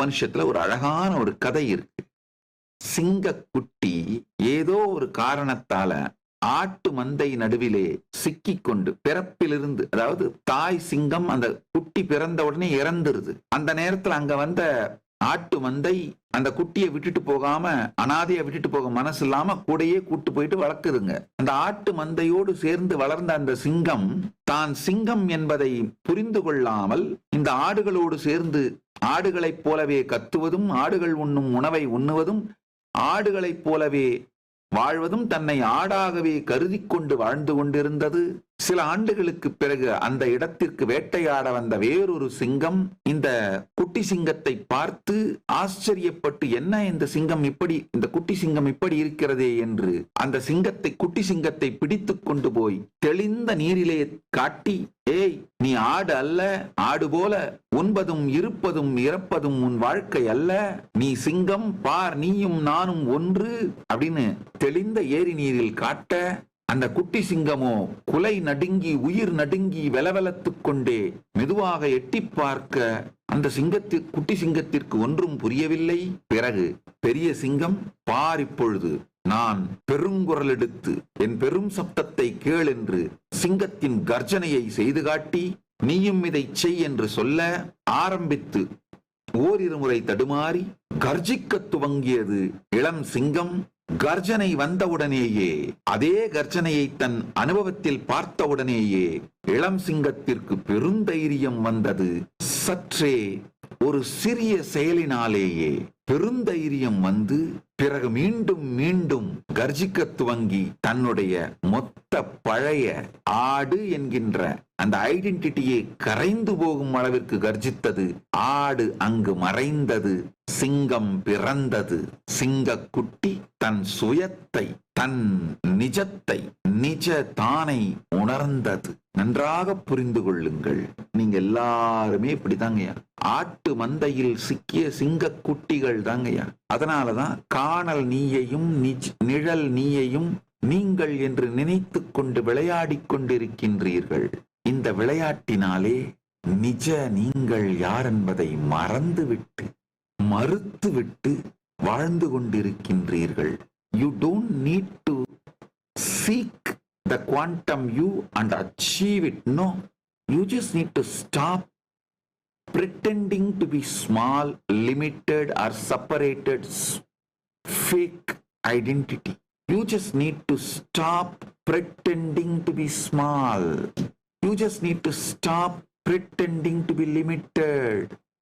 உபனிஷத்துல ஒரு அழகான ஒரு கதை இருக்கு. சிங்கக்குட்டி ஏதோ ஒரு காரணத்தால ஆட்டு மந்தை நடுவிலே சிக்கிக்கொண்டு பிறப்பிலிருந்து, அதாவது தாய் சிங்கம் அந்த குட்டி பிறந்த உடனே இறந்துருது. அந்த நேரத்துல அங்க வந்த ஆட்டு மந்தை அந்த குட்டியை விட்டுட்டு போகாம, அனாதைய விட்டுட்டு போக மனசு இல்லாம கூடையே கூட்டு போயிட்டு வளர்க்குதுங்க. அந்த ஆட்டு மந்தையோடு சேர்ந்து வளர்ந்த அந்த சிங்கம் தான் சிங்கம் என்பதை புரிந்து கொள்ளாமல் இந்த ஆடுகளோடு சேர்ந்து ஆடுகளைப் போலவே கத்துவதும், ஆடுகள் உண்ணும் உணவை உண்ணுவதும், ஆடுகளைப் போலவே வாழ்வதும், தன்னை ஆடாகவே கருதி கொண்டு வாழ்ந்து கொண்டிருந்தது. சில ஆண்டுகளுக்கு பிறகு அந்த இடத்திற்கு வேட்டையாட வந்த வேறொரு சிங்கம் இந்த குட்டி சிங்கத்தை பார்த்து ஆச்சரியப்பட்டு, என்ன இந்த சிங்கம் இப்படி, இந்த குட்டி சிங்கம் இப்படி இருக்கிறதே என்று அந்த குட்டி சிங்கத்தை பிடித்து கொண்டு போய் தெளிந்த நீரிலே காட்டி, ஏய் நீ ஆடு அல்ல, ஆடு போல உண்பதும் இருப்பதும் இறப்பதும் உன் வாழ்க்கை அல்ல, நீ சிங்கம், பார் நீயும் நானும் ஒன்று அப்படின்னு தெளிந்த ஏரி நீரில் காட்ட, அந்த குட்டி சிங்கமோ குலை நடுங்கி உயிர் நடுங்கி வெலவெலத்துக் கொண்டே மெதுவாக எட்டி பார்க்க அந்த குட்டி சிங்கத்திற்கு ஒன்றும் புரியவில்லை. பிறகு பெரிய சிங்கம், பார் இப்பொழுது நான் பெருங்குரல் எடுத்து என் பெரும் சப்தத்தை கேள் என்று சிங்கத்தின் கர்ஜனையை செய்து காட்டி, நீயும் இதை செய் என்று சொல்ல ஆரம்பித்து ஓரிரு முறை தடுமாறி கர்ஜிக்க துவங்கியது இளம் சிங்கம். கர்ஜனை வந்தவுடனேயே, அதே கர்ஜனையை தன் அனுபவத்தில் பார்த்தவுடனேயே இளம் சிங்கத்திற்கு பெருந்தைரியம் வந்தது. சற்றே ஒரு சிறிய செயலினாலேயே பெருந்தைரியம் வந்து பிறகு மீண்டும் மீண்டும் கர்ஜிக்க துவங்கி தன்னுடைய மொத்த பழைய ஆடு என்கின்ற அந்த ஐடென்டிட்டியை கரைந்து போகும் அளவிற்கு கர்ஜித்தது. ஆடு அங்கு மறைந்தது, சிங்கம் பிறந்தது. சிங்கக்குட்டி தன் சுயத்தை, தன் நிஜத்தை, நிஜ தானை உணர்ந்தது. நன்றாக புரிந்து கொள்ளுங்கள். நீங்க எல்லாருமே இப்படிதாங்கய்யா, ஆட்டு மந்தையில் சிக்கிய சிங்க குட்டிகள் தாங்கய்யா. அதனாலதான் காணல் நீயையும் நிழல் நீயையும் நீங்கள் என்று நினைத்து கொண்டு விளையாடிக் கொண்டிருக்கின்றீர்கள். இந்த விளையாட்டினாலே நிஜ நீங்கள் யார் என்பதை மறுத்துவிட்டு வாழ்ந்து கொண்டிருக்கின்றீர்கள். You don't need to seek the quantum you and achieve it. No, you just need to stop pretending to be small, limited or separated fake identity. You just need to stop pretending to be small. You just need to stop pretending to be limited.